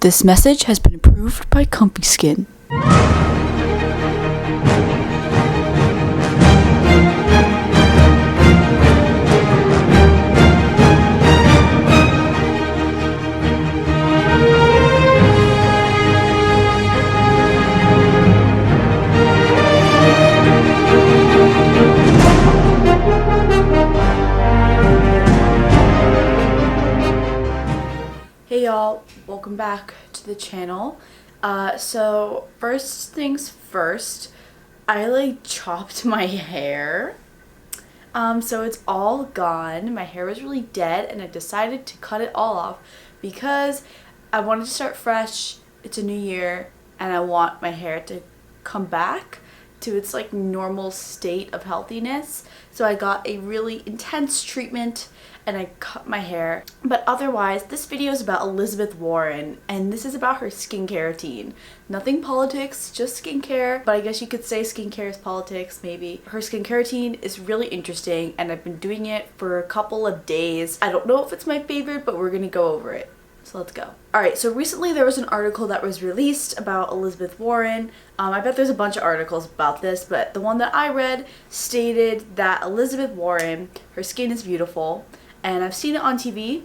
This message has been approved by Comfyskin. Hey y'all, welcome back to the channel. So first things first, I chopped my hair. So it's all gone. My hair was really dead and I decided to cut it all off because I wanted to start fresh. It's a new year and I want my hair to come back to its normal state of healthiness. So I got a really intense treatment and I cut my hair. But otherwise, this video is about Elizabeth Warren and this is about her skincare routine. Nothing politics, just skincare, but I guess you could say skincare is politics, maybe. Her skincare routine is really interesting and I've been doing it for a couple of days. I don't know if it's my favorite, but we're gonna go over it. So let's go. Alright, so recently there was an article that was released about Elizabeth Warren. I bet there's a bunch of articles about this, but the one that I read stated that Elizabeth Warren, her skin is beautiful, and I've seen it on TV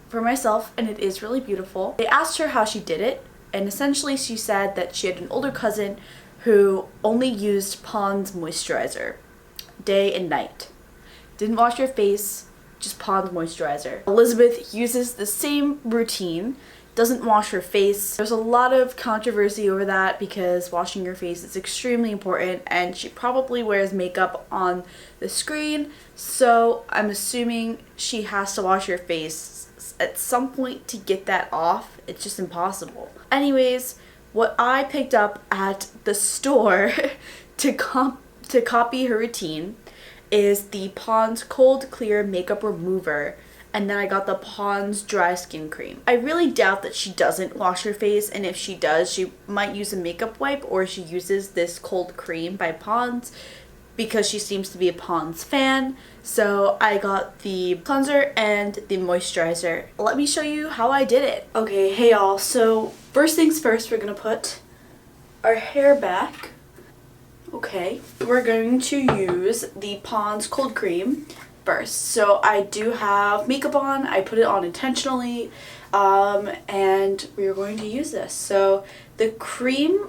for myself and it is really beautiful. They asked her how she did it, and essentially she said that she had an older cousin who only used Pond's moisturizer day and night. Didn't wash her face, just Pond's moisturizer. Elizabeth uses the same routine, doesn't wash her face. There's a lot of controversy over that because washing your face is extremely important and she probably wears makeup on the screen, so I'm assuming she has to wash her face at some point to get that off. It's just impossible. Anyways, what I picked up at the store to copy her routine is the Pond's Cold Clear Makeup Remover, and then I got the Pond's Dry Skin Cream. I really doubt that she doesn't wash her face, and if she does, she might use a makeup wipe or she uses this cold cream by Pond's because she seems to be a Pond's fan. So I got the cleanser and the moisturizer. Let me show you how I did it. Okay, hey y'all, so first things first, we're gonna put our hair back. Okay, we're going to use the Pond's Cold Cream first. So I do have makeup on, I put it on intentionally, and we're going to use this. So the cream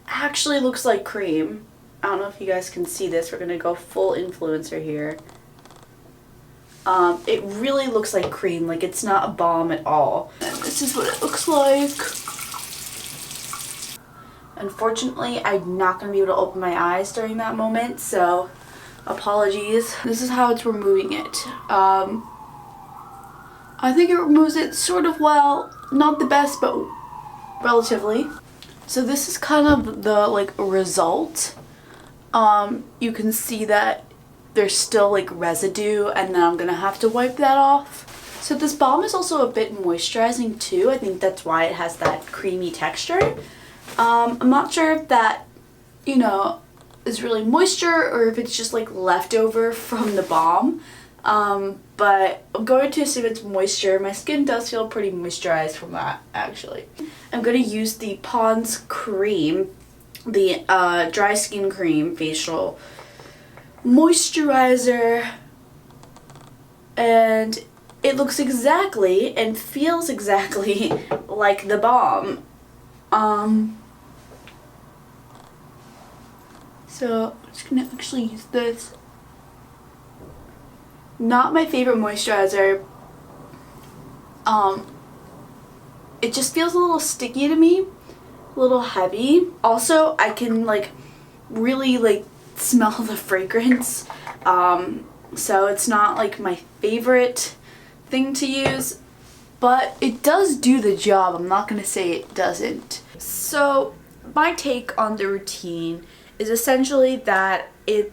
actually looks like cream. I don't know if you guys can see this. We're going to go full influencer here. It really looks like cream, it's not a balm at all. And this is what it looks like. Unfortunately, I'm not going to be able to open my eyes during that moment, so apologies. This is how it's removing it. I think it removes it sort of well. Not the best, but relatively. So this is kind of the result. You can see that there's still residue, and then I'm gonna have to wipe that off. So this balm is also a bit moisturizing too. I think that's why it has that creamy texture. I'm not sure if that, is really moisture or if it's just leftover from the balm. But I'm going to assume it's moisture. My skin does feel pretty moisturized from that, actually. I'm going to use the Pond's cream, the dry skin cream facial moisturizer, and it looks exactly and feels exactly like the balm. So I'm just gonna actually use this. Not my favorite moisturizer. It just feels a little sticky to me, a little heavy. Also, I can really smell the fragrance. So it's not my favorite thing to use, but it does do the job. I'm not gonna say it doesn't. So my take on the routine is essentially that it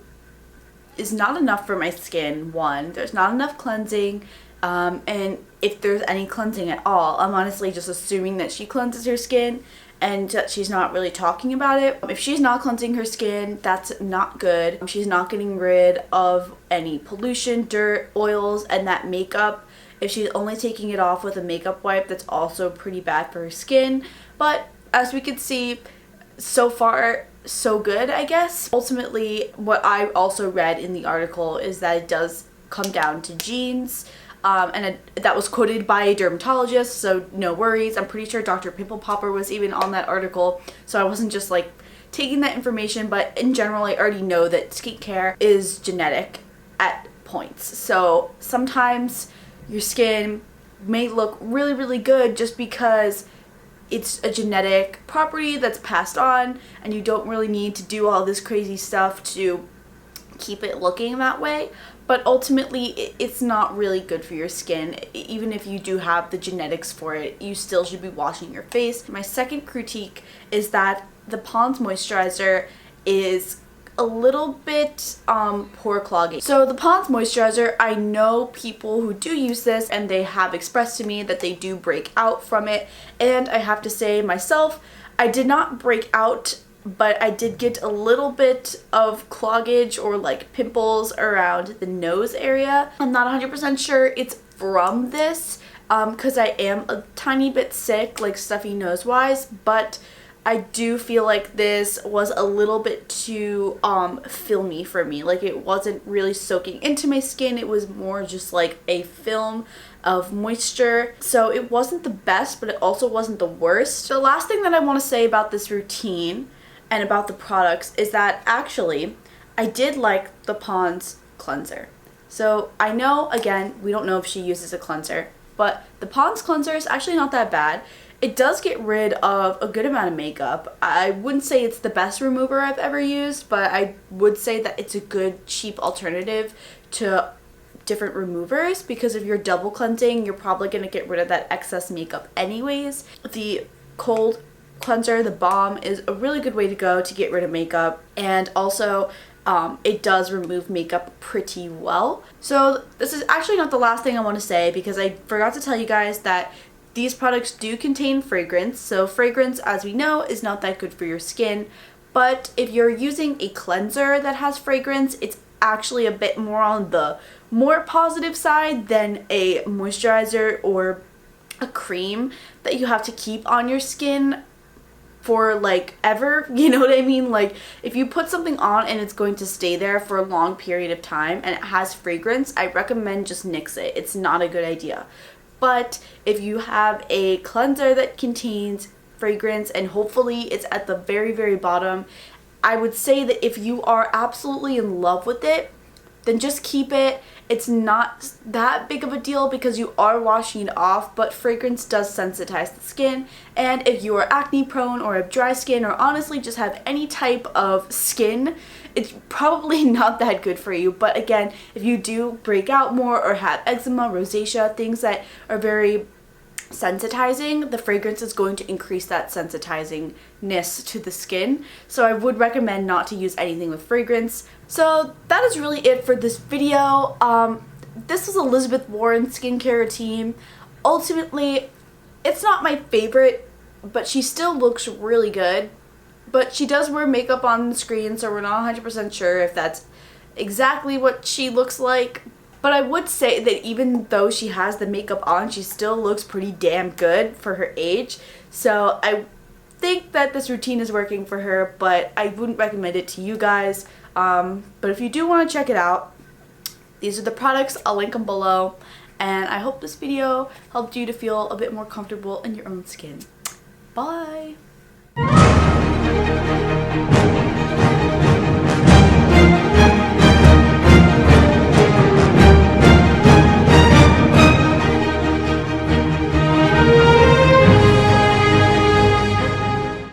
is not enough for my skin. One, there's not enough cleansing, and if there's any cleansing at all, I'm honestly just assuming that she cleanses her skin and that she's not really talking about it. If she's not cleansing her skin, that's not good. She's not getting rid of any pollution, dirt, oils, and that makeup If she's only taking it off with a makeup wipe, that's also pretty bad for her skin. But as we can see, so far so good, I guess. Ultimately, what I also read in the article is that it does come down to genes. That was quoted by a dermatologist, so no worries. I'm pretty sure Dr. Pimple Popper was even on that article, so I wasn't just like taking that information, but in general I already know that skincare is genetic at points. So sometimes your skin may look really, really good just because it's a genetic property that's passed on, and you don't really need to do all this crazy stuff to keep it looking that way. But ultimately, it's not really good for your skin. Even if you do have the genetics for it, you still should be washing your face. My second critique is that the Pond's moisturizer is a little bit pore clogging. So the Pond's moisturizer, I know people who do use this and they have expressed to me that they do break out from it. And I have to say myself, I did not break out, but I did get a little bit of cloggage or like pimples around the nose area. I'm not 100% sure it's from this because I am a tiny bit sick, like stuffy nose wise, but I do feel like this was a little bit too filmy for me. Like it wasn't really soaking into my skin. It was more just like a film of moisture. So it wasn't the best, but it also wasn't the worst. The last thing that I want to say about this routine and about the products is that actually I did like the Pond's cleanser. So I know, again, we don't know if she uses a cleanser, but the Pond's cleanser is actually not that bad. It does get rid of a good amount of makeup. I wouldn't say it's the best remover I've ever used, but I would say that it's a good cheap alternative to different removers, because if you're double cleansing, you're probably going to get rid of that excess makeup anyways. The cold cleanser, the balm, is a really good way to go to get rid of makeup, and also it does remove makeup pretty well. So this is actually not the last thing I want to say, because I forgot to tell you guys that these products do contain fragrance. So fragrance, as we know, is not that good for your skin, but if you're using a cleanser that has fragrance, it's actually a bit more on the more positive side than a moisturizer or a cream that you have to keep on your skin for like ever, you know what I mean? Like if you put something on and it's going to stay there for a long period of time and it has fragrance, I recommend just nix it. It's not a good idea. But if you have a cleanser that contains fragrance, and hopefully it's at the very, very bottom, I would say that if you are absolutely in love with it, then just keep it. It's not that big of a deal because you are washing it off, but fragrance does sensitize the skin. And if you are acne prone or have dry skin, or honestly just have any type of skin, it's probably not that good for you. But again, if you do break out more or have eczema, rosacea, things that are very sensitizing, the fragrance is going to increase that sensitizingness to the skin. So I would recommend not to use anything with fragrance. So that is really it for this video. This was Elizabeth Warren's skincare routine. Ultimately, it's not my favorite, but she still looks really good. But she does wear makeup on the screen, so we're not 100% sure if that's exactly what she looks like. But I would say that even though she has the makeup on, she still looks pretty damn good for her age. So I think that this routine is working for her, but I wouldn't recommend it to you guys. But if you do want to check it out, these are the products. I'll link them below. And I hope this video helped you to feel a bit more comfortable in your own skin. Bye!